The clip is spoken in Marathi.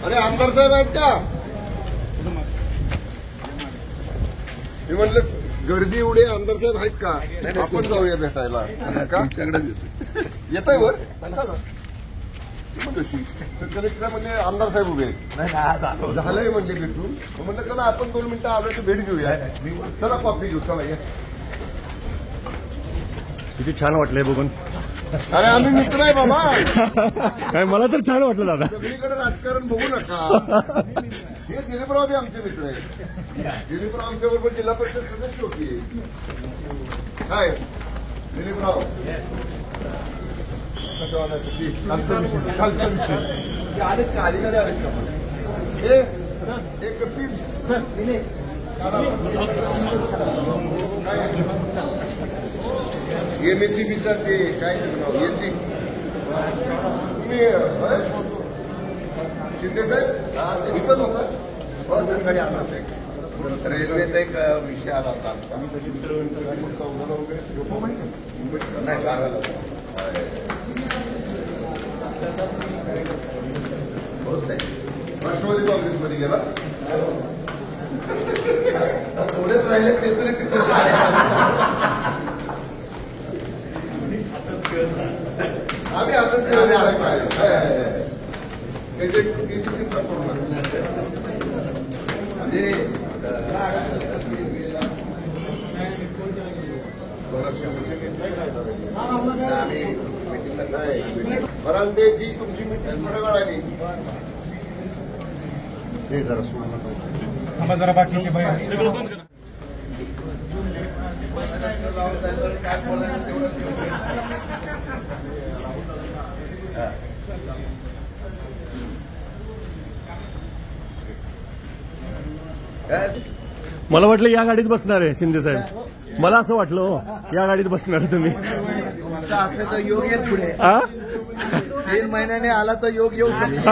अरे आमदार साहेब आहेत का? मी म्हटलं गर्दी एवढी, आमदार साहेब आहेत का? आपण जाऊया भेटायला का? येत आहे वर कशी कलेक्टर म्हणजे आमदार साहेब उभे आहेत, झालंय म्हणजे भेटून. म्हटलं चला आपण 2 मिनिटं आलो तर भेट घेऊया. चला कॉफी घेऊ, चला या. किती छान वाटलंय बघून. अरे आम्ही मित्र आहे बाबा. मला तर छान वाटलं दादा. सगळीकडे राजकारण बघू नका. हे दिलीपराव बी आमचे मित्र आहेत. दिलीपराव आमच्या बरोबर जिल्हा परिषद सदस्य होती. काय दिलीपराव कालचा विषय आलेत का? अधिकारी आलेत का? हे कपिल एमएससीबीचा ते काय एसी तुम्ही शिंदे साहेब इथंच होता. रेल्वेचा एक विषय आला होता राष्ट्रवादी काँग्रेसमध्ये गेला. थोडेच राहिले ते तरी आम्ही असं त्याची चिंता करू परांदेची तुमची मीटिंग थोड्या वेळाने हे जरा सोडून जरा बाकीचे मला वाटलं या गाडीत बसणार आहे शिंदे साहेब. मला असं वाटलं हो या गाडीत बसणार तुम्ही. असं तर योग येईल पुढे. 3 महिन्याने आला तर योग येऊ शकतो.